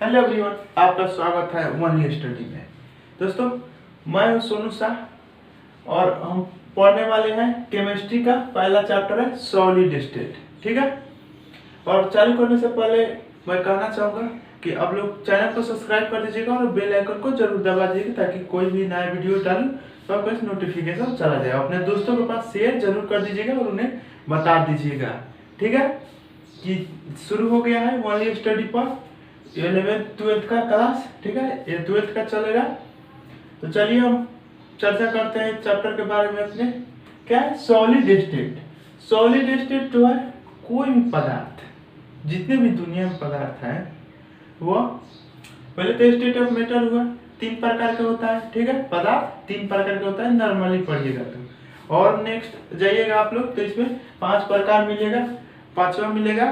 Hello everyone, आपका स्वागत है ओनली स्टडी में। दोस्तों, मैं हूं सोनू शाह और हम पढ़ने वाले हैं केमिस्ट्री का पहला चैप्टर है सॉलिड स्टेट। ठीक है, और चालू करने से पहले मैं कहना चाहूँगा कि आप लोग चैनल को सब्सक्राइब कर दीजिएगा और बेल आइकन को जरूर दबा दीजिएगा ताकि कोई भी नया वीडियो डालूँ तो आपको इस नोटिफिकेशन चला जाए। अपने दोस्तों के पास शेयर जरूर कर दीजिएगा और उन्हें बता दीजिएगा। ठीक है, कि शुरू हो गया है ओनली स्टडी पर 11th-12th का क्लास। ठीक है, ये 12th का चलेगा। तो चलिए हम चर्चा करते हैं चैप्टर के बारे में अपने। क्या है सॉलिड स्टेट? सॉलिड स्टेट जो है कोई भी पदार्थ, जितने भी दुनिया में पदार्थ हैं वो पहले तो स्टेट ऑफ मैटर हुआ, 3 प्रकार का होता है। ठीक है, पदार्थ 3 प्रकार का होता है, नॉर्मली पढ़िएगा तो। और नेक्स्ट जाइएगा आप लोग तो इसमें 5 प्रकार मिलेगा। 5वां मिलेगा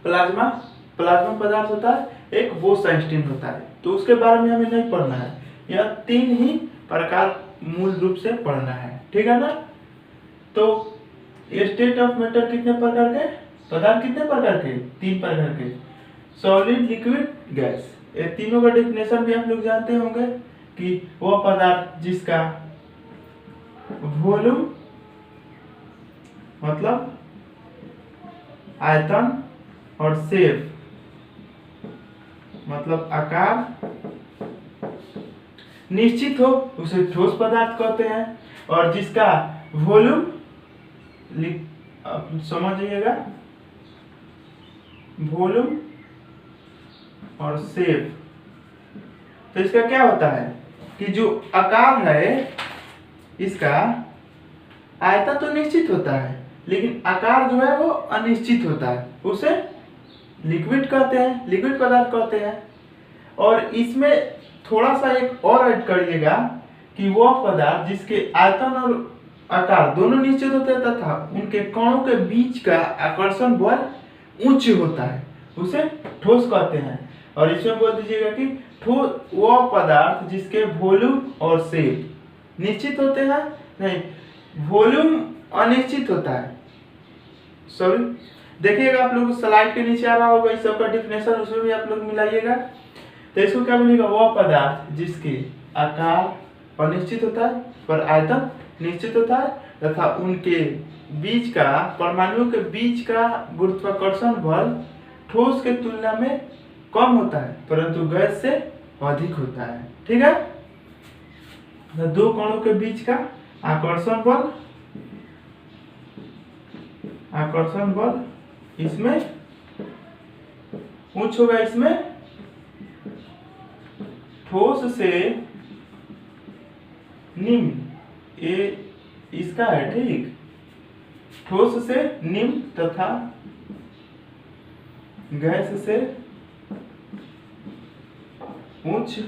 प्लाज्मा। प्लाज्मा पदार्थ होता है, एक बोस-आइंस्टीन होता है, तो उसके बारे में हमें नहीं पढ़ना है। यह 3 ही प्रकार मूल रूप से पढ़ना है। ठीक है ना। तो स्टेट ऑफ मैटर कितने प्रकार के, पदार्थ कितने प्रकार के? 3 प्रकार के, सॉलिड, लिक्विड, गैस। ये तीनों का डेफिनेशन भी आप लोग जानते होंगे कि वह पदार्थ जिसका वॉल्यूम मतलब आयतन और शेप मतलब आकार निश्चित हो उसे ठोस पदार्थ कहते हैं, और जिसका वॉल्यूम समझिएगा, वॉल्यूम और शेप। तो इसका क्या होता है कि जो आकार है इसका आयतन तो निश्चित होता है लेकिन आकार जो है वो अनिश्चित होता है, उसे लिक्विड कहते हैं, लिक्विड पदार्थ कहते हैं। और इसमें थोड़ा सा एक और ऐड करिएगा कि वह पदार्थ जिसके आयतन और आकार दोनों निश्चित होते हैं तथा उनके कणों के बीच का आकर्षण बल उच्च होता है, उसे ठोस कहते हैं। और इसमें बोल दीजिएगा कि ठोस वह पदार्थ जिसके वॉल्यूम और शेप निश्चित होते हैं, नहीं वॉल्यूम अनिश्चित होता है। सॉरी, देखिएगा आप लोग स्लाइड के नीचे आ रहा होगा इस सबका डिफिनेशन, उसमें भी आप लोग मिलाइएगा। तो इसको क्या बोलेगा, वह पदार्थ जिसके आकार अनिश्चित होता है पर आयतन निश्चित होता है तथा उनके बीच का, परमाणुओं के बीच का गुरुत्वाकर्षण बल ठोस के तुलना में कम होता है परंतु गैस से अधिक होता है। ठीक है, तो 2 कणों के बीच का आकर्षण बल इसमें उच्च होगा, इसमें ठोस से निम्न, ये इसका है। ठीक, ठोस से निम्न तथा गैस से उच्च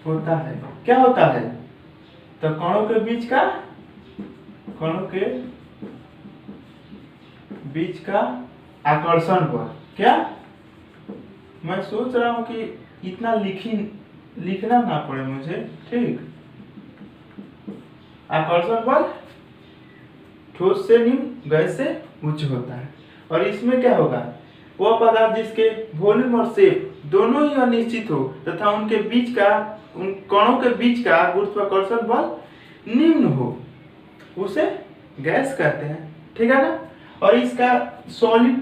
होता है। क्या होता है? तो कणों के बीच का आकर्षण बल। क्या मैं सोच रहा हूं कि इतना लिखना ना पड़े मुझे। ठीक, आकर्षण बल ठोस से निम्न गैस से उच्च होता है। और इसमें क्या होगा, वह पदार्थ जिसके वॉल्यूम और शेप दोनों ही अनिश्चित हो तथा उन कणों के बीच का गुरुत्वाकर्षण बल निम्न हो, उसे गैस कहते हैं। ठीक है ना। और इसका सॉलिड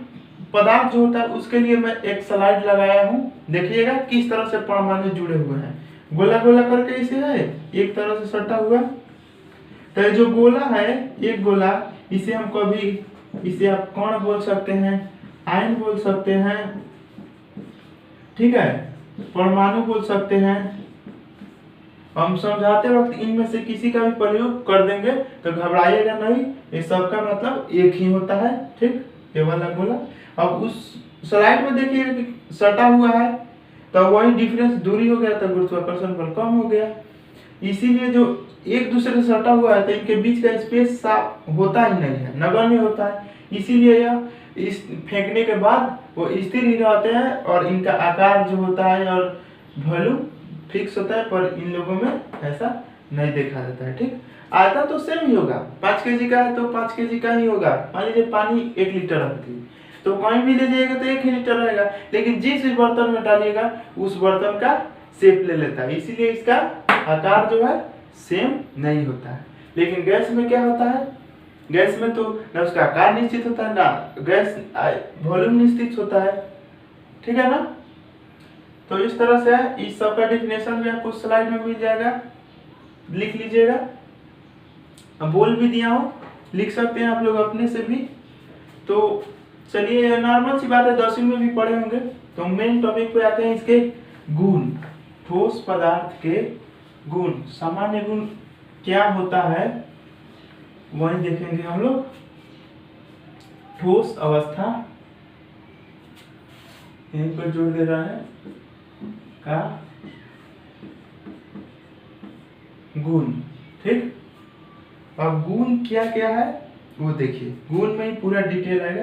पदार्थ जो होता है उसके लिए मैं एक स्लाइड लगाया हूं, देखिएगा किस तरह से परमाणु जुड़े हुए हैं। गोला गोला करके इसे है एक तरह से सटा हुआ। तो जो गोला है, एक गोला, इसे हम इसे आप कण बोल सकते हैं, आयन बोल सकते हैं, ठीक है, परमाणु बोल सकते हैं। हम समझाते वक्त इनमें से किसी का भी प्रयोग कर देंगे तो घबराइएगा नहीं, ये सबका मतलब एक ही होता है। ठीक, ये वाला गोला। अब उस स्लाइड में देखिए कि सटा हुआ है तो वही डिफरेंस दूरी हो गया तो गुरुत्वाकर्षण बल कम हो गया। इसीलिए जो एक दूसरे से सटा हुआ है तो इनके बीच का स्पेस साफ होता ही नहीं है, नगण्य होता है। इसीलिए यह इस फेंकने के बाद वो स्थिर ही रहते हैं और इनका आकार जो होता है और वॉल्यूम फिक्स होता है, पर इन लोगों में ऐसा नहीं देखा जाता है। ठीक, आयतन तो सेम ही होगा, 5 kg का है तो 5 kg का ही होगा। मान लीजिए पानी 1 लीटर रखती है तो कहीं भी ले जाइएगा तो 1 ही लीटर रहेगा, लेकिन जिस भी बर्तन में डालिएगा उस बर्तन का शेप ले लेता है, इसीलिए इसका आकार जो है सेम नहीं होता है। लेकिन गैस में क्या होता है, गैस में तो ना उसका आकार निश्चित होता है, ना गैस वॉल्यूम निश्चित होता है, ठीक है ना। तो इस तरह से है, इस सब का डेफिनेशन भी आपको स्लाइड में मिल जाएगा, लिख लीजिएगा। अब बोल भी दिया हूँ, लिख सकते हैं आप लोग अपने से भी। तो चलिए, नॉर्मल सी बात है, 10वीं में भी पढ़े होंगे। तो मेन टॉपिक पे आते हैं, इसके गुण। ठोस पदार्थ के गुण, सामान्य गुण क्या होता है वही देखेंगे हम लोग। ठोस अवस्था, यहीं पर जोड़ दे रहा है, का गुण, ठीक। अब गुण क्या क्या है वो देखिए, गुण में ही पूरा डिटेल आएगा।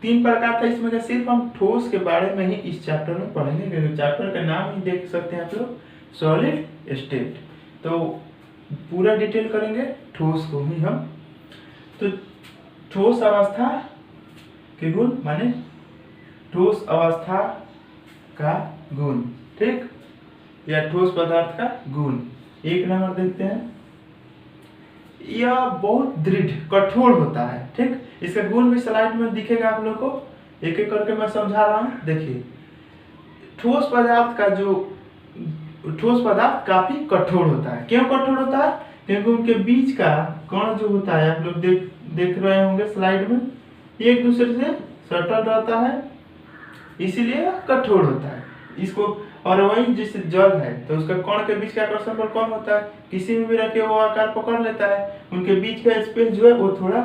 3 प्रकार था इसमें का, सिर्फ हम ठोस के बारे में ही इस चैप्टर में पढ़ेंगे, क्योंकि चैप्टर का नाम ही देख सकते हैं आप लोग, सॉलिड स्टेट। तो पूरा डिटेल करेंगे ठोस को ही हम। तो ठोस अवस्था के गुण माने ठोस अवस्था का गुण, ठीक, या ठोस पदार्थ का गुण। 1 नंबर देखते हैं, यह बहुत दृढ़ कठोर होता है, ठीक। इसका गुण भी स्लाइड में दिखेगा आप लोग को, एक एक करके मैं समझा रहा हूँ। देखिए, ठोस पदार्थ का जो ठोस पदार्थ काफी कठोर होता है। क्यों कठोर होता है? क्योंकि उनके बीच का कण जो होता है, आप लोग देख रहे होंगे स्लाइड में, एक दूसरे से सटल रहता है, इसीलिए कठोर होता है। इसको, और वही जैसे जल है तो उसका कण के बीच का आकर्षण बल कम होता है, किसी में भी रखे वो आकार पकड़ लेता है। उनके बीच का स्पेस जो है वो थोड़ा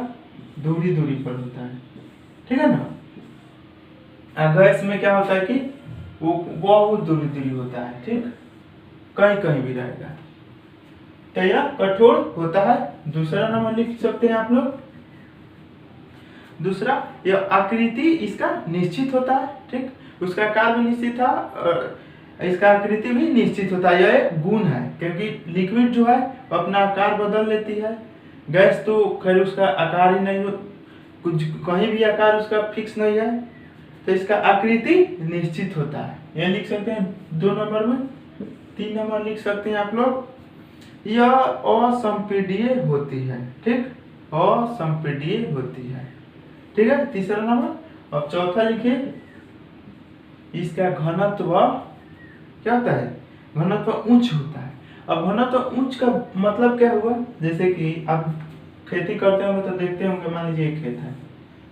दूरी पर होता है, ठीक है ना। गैस में क्या होता है कि वो बहुत दूरी होता है, ठीक, कहीं भी रहेगा। तो यह कठोर होता है। दूसरा नंबर लिख सकते हैं आप लोग। दूसरा, यह आकृति इसका निश्चित होता है, ठीक, उसका आकार भी निश्चित था, इसका आकृति भी निश्चित होता है। यह एक गुण है, क्योंकि लिक्विड जो है अपना आकार बदल लेती है। गैस तो खैर उसका आकार ही नहीं हो, कुछ कहीं भी आकार उसका फिक्स नहीं है, तो इसका आकृति निश्चित होता है। यह लिख सकते हैं 2 नंबर में। 3 नंबर लिख सकते हैं आप लोग, यह असंपीड्य होती है, ठीक, असंपीड्य होती है, ठीक है। तीसरा नंबर। अब चौथा लिखिए, इसका घनत्व क्या होता है? घनत्व उच्च होता है। अब घनत्व उच्च का मतलब क्या हुआ? जैसे कि आप खेती करते होंगे तो देखते होंगे, मान लीजिए एक खेत है,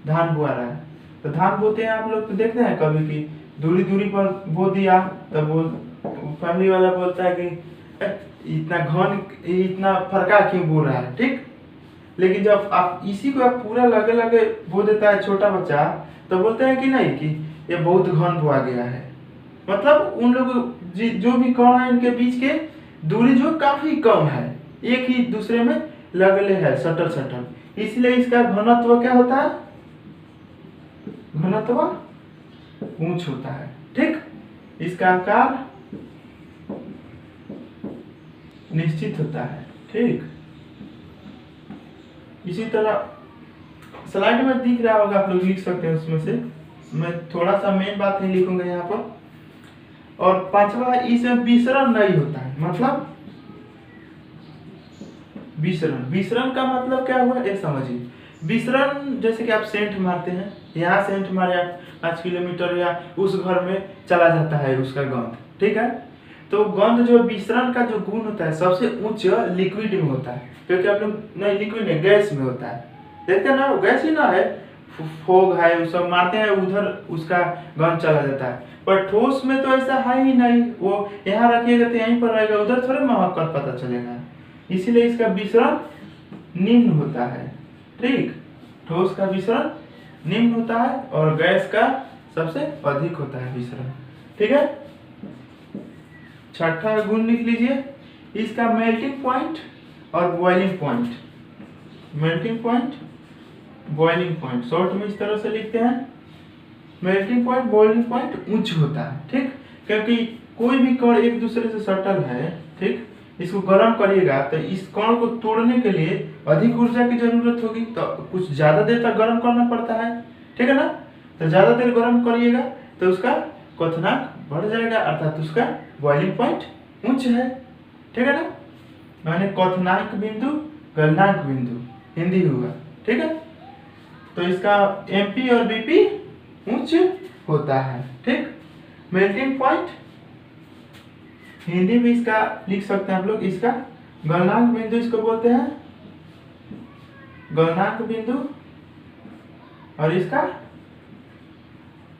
धान बोआ रहा है, तो धान बोते हैं आप लोग तो देखते हैं कभी कि दूरी पर बो दिया, तब वो फैमिली वाला बोलता है कि इतना फरका क्यों बो रहा है, ठीक। लेकिन जब आप इसी को आप पूरा लगे बो देता है छोटा बच्चा, तो बोलते हैं कि नहीं कि ये बहुत घन बोआ गया है। मतलब उन लोग जो भी कण है इनके बीच के दूरी जो काफी कम है, एक ही दूसरे में लगले है, सटल, इसलिए इसका घनत्व क्या होता है? घनत्व उच्च होता है, ठीक। इसका आकार निश्चित होता है, ठीक। इसी तरह स्लाइड में दिख रहा होगा, आप लोग लिख सकते हैं उसमें से, मैं थोड़ा सा मेन बात नहीं लिखूंगा यहाँ पर। और 5वां, इसमें विसरण नहीं होता है। मतलब विसरण का मतलब क्या हुआ ये समझिए। विसरण जैसे कि आप सेंट मारते हैं, यहाँ सेंट मारे 5 किलोमीटर या उस घर में चला जाता है उसका गंध, ठीक है। तो गंध जो विसरण का जो गुण होता है सबसे उच्च लिक्विड में होता है, क्योंकि आप लोग नहीं, लिक्विड नहीं, गैस में होता है। देखते हैं ना, गैस ही ना है, फोग है, वो सब मारते हैं उधर उसका गंध चला जाता है। पर ठोस में तो ऐसा है ही नहीं, वो यहाँ रखिएगा तो यहीं पर रहेगा, उधर थोड़े महक कर पता चलेगा। इसीलिए इसका विसरण निम्न होता है, ठीक। ठोस का विसरण निम्न होता है और गैस का सबसे अधिक होता है विसरण, ठीक है। छठा गुण लिख लीजिए, इसका मेल्टिंग पॉइंट और boiling point. Melting point, boiling point, short में इस तरह से लिखते हैं। मेल्टिंग पॉइंट, बॉइलिंग पॉइंट उच्च होता है, ठीक, क्योंकि कोई भी कण एक दूसरे से सटल है, ठीक। इसको गर्म करिएगा तो इस कण को तोड़ने के लिए अधिक ऊर्जा की जरूरत होगी, तो कुछ ज्यादा देर तक गर्म करना पड़ता है, ठीक है ना। तो ज़्यादा देर गर्म करिएगा तो उसका क्वथनांक बढ़ जाएगा, अर्थात उसका बॉइलिंग पॉइंट उच्च है। ठीक है ना, माने क्वथनांक बिंदु गलनांक बिंदु हिंदी हुआ। ठीक है, तो इसका एमपी और बीपी उच्च होता है। ठीक, मेल्टिंग पॉइंट हिंदी में इसका लिख सकते हैं आप लोग, इसका गलनांक बिंदु इसको बोलते हैं गलनांक बिंदु, और इसका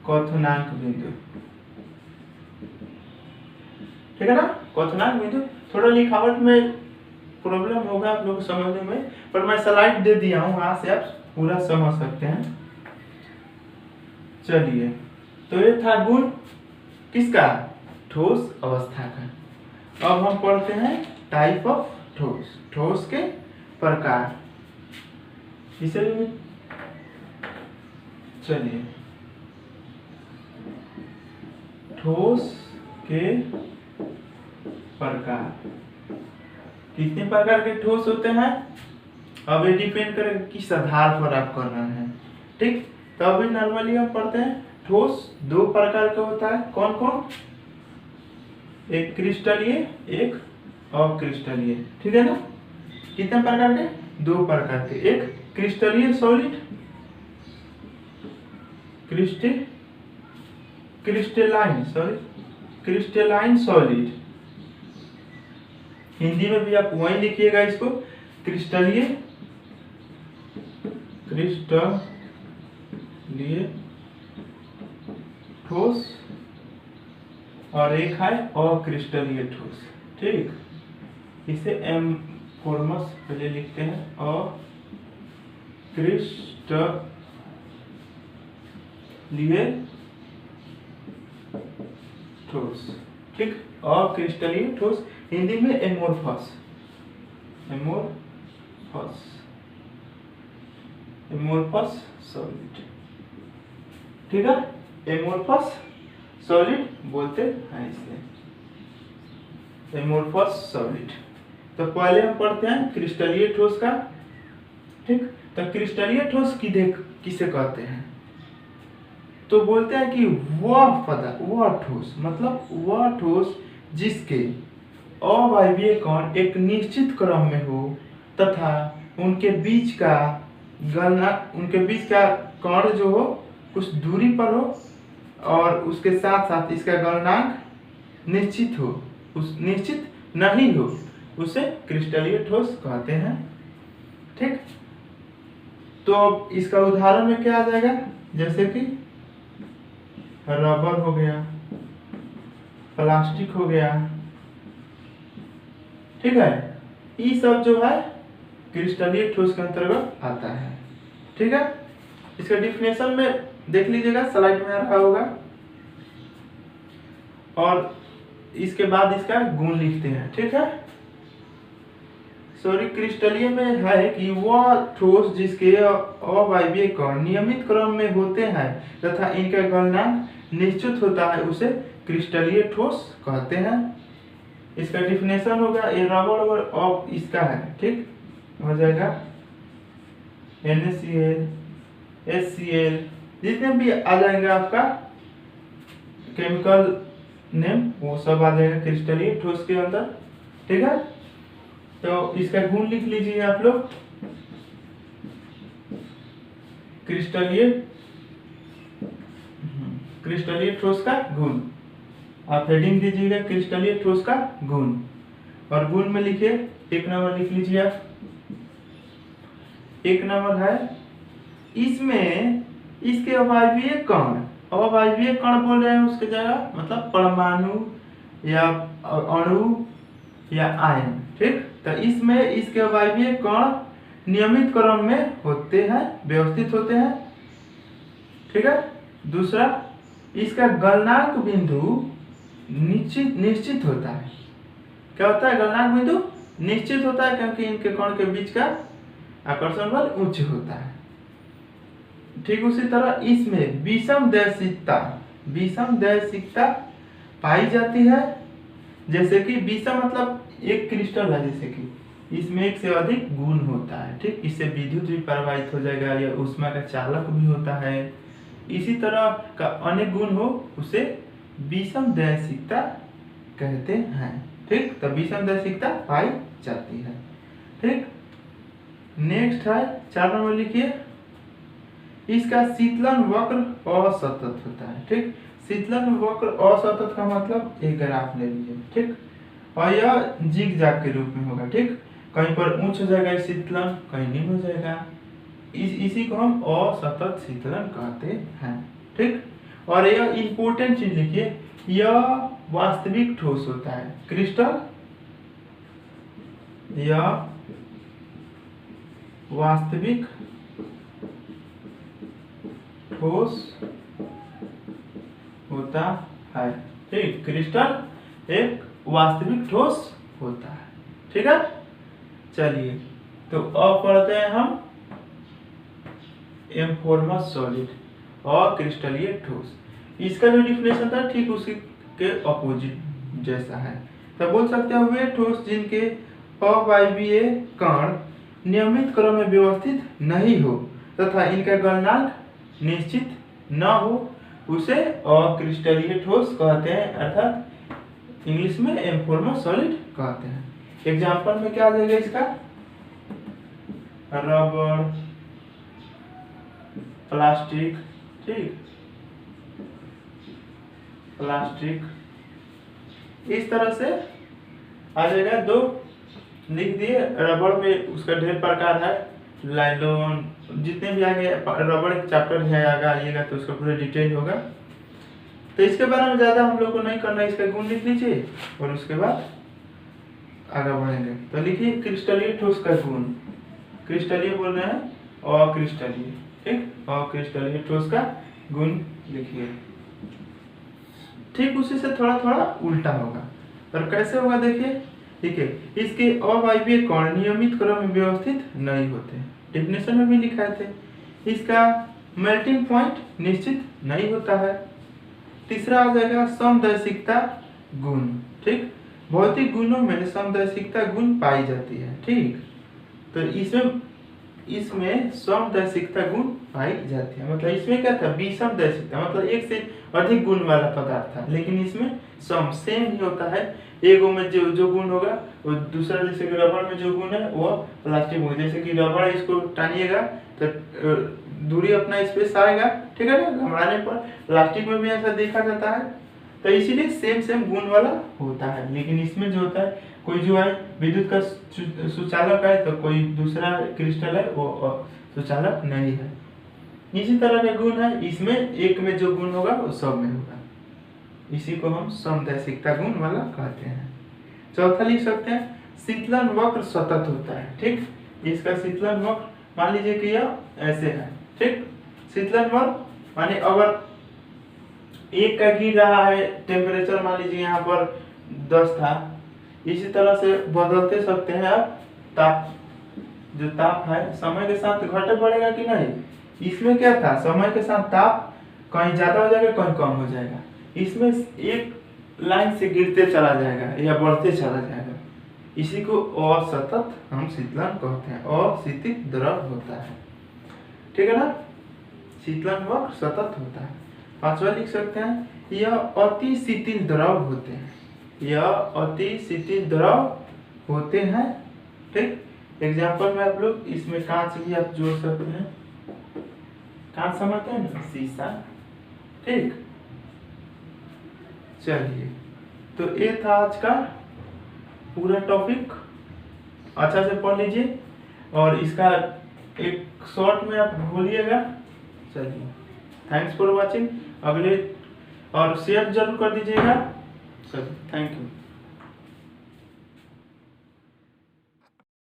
क्वथनांक बिंदु। ठीक है ना, क्वथनांक बिंदु। थोड़ा लिखावट में प्रॉब्लम होगा आप लोग समझने में, पर मैं स्लाइड दे दिया हूँ, वहां से आप पूरा समझ सकते हैं। चलिए, तो ये था गुण किसका, ठोस अवस्था का। अब हम पढ़ते हैं टाइप ऑफ ठोस, ठोस के प्रकार। इसे चलिए, ठोस के प्रकार, कितने प्रकार के ठोस होते हैं, अब ये डिपेंड करेगा किस आधार पर आप कर रहे हैं। ठीक, तो अभी नॉर्मली हम पढ़ते हैं ठोस दो प्रकार का होता है। कौन कौन, एक क्रिस्टलीय, एक अक्रिस्टलीय। ठीक है ना, कितने प्रकार के, दो प्रकार के, एक क्रिस्टलीय सॉलिड, क्रिस्टलाइन सॉलिड, हिंदी में भी आप वही लिखिएगा इसको, क्रिस्टलीय ठोस, और एक है अक्रिस्टलीय ठोस। ठीक, इसे एम्फोर्मस पहले लिखते हैं, अक्रिस्टलीय ठोस। ठीक, अक्रिस्टलीय ठोस, हिंदी में एमोर्फस सॉलिड। ठीक है, एमोर्फस सॉलिड बोलते हैं इसे, एमोर्फस सॉलिड। तो पहले हम पढ़ते हैं क्रिस्टलीय ठोस का। ठीक, तो क्रिस्टलीय ठोस किसे कहते हैं, तो बोलते हैं कि वह ठोस, मतलब वह ठोस जिसके अवायवीय कण एक निश्चित क्रम में हो तथा उनके बीच का कण जो हो कुछ दूरी पर हो, और उसके साथ साथ इसका गलनांक निश्चित नहीं हो, उसे क्रिस्टलीय ठोस कहते हैं। ठीक, तो अब इसका उदाहरण में क्या आ जाएगा, जैसे कि रबर हो गया, प्लास्टिक हो गया। ठीक है, ये सब जो है क्रिस्टलीय ठोस के अंतर्गत आता है। ठीक है, इसका डिफिनेशन में देख लीजिएगा, स्लाइड में आ रहा होगा, और इसके बाद इसका गुण लिखते हैं। ठीक है, सॉरी, क्रिस्टलीय में है कि वह ठोस जिसके अवायवीय कण नियमित क्रम में होते हैं तथा इनका गलनांक निश्चित होता है, उसे क्रिस्टलीय ठोस कहते हैं। इसका डिफिनेशन होगा, ये रबर ऑफ इसका है। ठीक, हो जाएगा NaCl, HCl, जितने भी आ जाएंगे आपका केमिकल नेम, वो सब आ जाएगा क्रिस्टलीय ठोस के अंदर। ठीक है, तो इसका गुण लिख लीजिए आप लोग, क्रिस्टलीय ठोस का गुण, आप हेडिंग दीजिएगा क्रिस्टलीय ठोस का गुण, और गुण में लिखिए, एक नंबर लिख लीजिए आप। एक नंबर है, इसमें इसके अवायवीय कण बोल रहे हैं उसके जगह, मतलब परमाणु या अणु या आयन। ठीक, तो इसमें इसके अवायवीय कण नियमित क्रम में होते हैं, व्यवस्थित होते हैं। ठीक है, दूसरा, इसका गलनांक बिंदु निश्चित होता है। क्या होता है, गलनांक बिंदु निश्चित होता है, क्योंकि इनके कण के बीच का आकर्षण बल उच्च होता है। ठीक, उसी तरह इसमें विषम दैशिकता पाई जाती है, जैसे कि विषम मतलब एक क्रिस्टल है, जैसे कि इसमें एक से अधिक गुण होता है। ठीक, इससे विद्युत भी प्रवाहित हो जाएगा, या ऊष्मा का चालक भी होता है। इसी तरह का अनेक गुण हो उसे विषम दैशिकता कहते हैं। ठीक, तो विषम दैशिकता पाई जाती है। ठीक, नेक्स्ट है 4 नंबर लिखिए, इसका शीतलन वक्र असतत होता है। ठीक, शीतलन वक्र असतत का मतलब एक ग्राफ ले लीजिए। ठीक, और यह जिग जैग के रूप में होगा। ठीक, कहीं पर उच्च हो जाएगा शीतलन, कहीं निम्न हो जाएगा, इसी को हम असतत शीतलन कहते हैं। ठीक, और यह इंपॉर्टेंट चीज लिखिए, यह वास्तविक ठोस होता है। क्रिस्टल यह वास्तविक ठोस होता है। ठीक, क्रिस्टल एक वास्तविक ठोस होता है। ठीक है, चलिए तो अब पढ़ते हैं हम एम्फोर्मस सॉलिड और क्रिस्टलीय ठोस। इसका जो डिफिनेशन था ठीक उसी के अपोजिट जैसा है। तो बोल सकते हैं वे ठोस जिनके अवायवीय कण नियमित क्रम में व्यवस्थित नहीं हो तथा इनका गलनांक निश्चित न हो उसे अक्रिस्टलीय ठोस कहते हैं, अर्थात इंग्लिश में एम्फोर्मस सॉलिड कहते हैं। एग्जाम्पल में क्या आ जाएगा इसका, रबर, प्लास्टिक। ठीक, प्लास्टिक इस तरह से आ जाएगा। दो लिख दिए, रबड़ में उसका ढेर प्रकार है, लाइलॉन, जितने भी आगे रबड़ एक चैप्टर है आगे आइएगा तो उसका पूरा डिटेल होगा। तो इसके बारे में ज्यादा हम लोग को नहीं करना, इसका गुण लिख लीजिए और उसके बाद आगे बढ़ेंगे। तो लिखिए क्रिस्टलीय ठोस का गुण, क्रिस्टलीय बोल रहे हैं और क्रिस्टलीय। ठीक, और क्रिस्टलीय ठोस का गुण लिखिए। ठीक उसी से थोड़ा थोड़ा उल्टा होगा, और कैसे होगा देखिए। ठीक है, इसके अवायवीय कण नियमित क्रम में व्यवस्थित नहीं होते, डिफिनेशन में भी लिखा थे। इसका मेल्टिंग पॉइंट निश्चित नहीं होता है। तीसरा आ जाएगा समदैशिकता गुण। ठीक, भौतिक गुणों में समदैशिकता गुण पाई जाती है। ठीक, तो इसमें समदैशिकता गुण पाई जाती है। मतलब इसमें क्या था, विषम दैशिकता, मतलब एक से अधिक गुण वाला पदार्थ था, लेकिन इसमें सम सेम ही होता है। एक में जो गुण होगा वो दूसरा, जैसे कि रबड़ में जो गुण है वो प्लास्टिक में, जैसे कि रबड़ इसको टानिएगा तो दूरी अपना स्पेस आएगा। ठीक है ना, घबराने पर प्लास्टिक में भी ऐसा देखा जाता है। तो इसीलिए सेम सेम गुण वाला होता है, लेकिन इसमें जो होता है कोई जो है विद्युत का सुचालक है तो कोई दूसरा क्रिस्टल है वो सुचालक नहीं है। इसी तरह का गुण है, इसमें एक में जो गुण होगा वो सब में होगा, इसी को हम समदैशिकता गुण वाला कहते हैं। चौथा लिख सकते हैं शीतलन वक्र सतत होता है। ठीक, इसका शीतलन वक्र मान लीजिए कि यह ऐसे है। ठीक, शीतलन वक्र माने अगर एक का गिर रहा है टेम्परेचर, मान लीजिए यहाँ पर 10 था, इसी तरह से बदलते सकते हैं आप ताप, जो ताप है समय के साथ घटे बढ़ेगा कि नहीं। इसमें क्या था, समय के साथ ताप कहीं ज्यादा हो जाएगा कहीं कम हो जाएगा, इसमें एक लाइन से गिरते चला जाएगा या बढ़ते चला जाएगा, इसी को असतत हम शीतलन कहते हैं। अशीतित द्रव होता है। ठीक है ना, शीतलन वक्र सतत होता है। पांचवा लिख सकते हैं यह अति शिथिल द्रव होते हैं, यह अति शिथिल द्रव होते हैं। ठीक, एग्जाम्पल में आप लोग इसमें कांच भी आप जोड़ सकते हैं, कांच समझते हैं ना, शीशा। ठीक, चलिए तो ये था आज का पूरा टॉपिक, अच्छा से पढ़ लीजिए और इसका एक शॉर्ट में आप भूलिएगा। चलिए, थैंक्स फॉर वॉचिंग। अगले और शेयर जरूर कर दीजिएगा। चलिए, थैंक यू।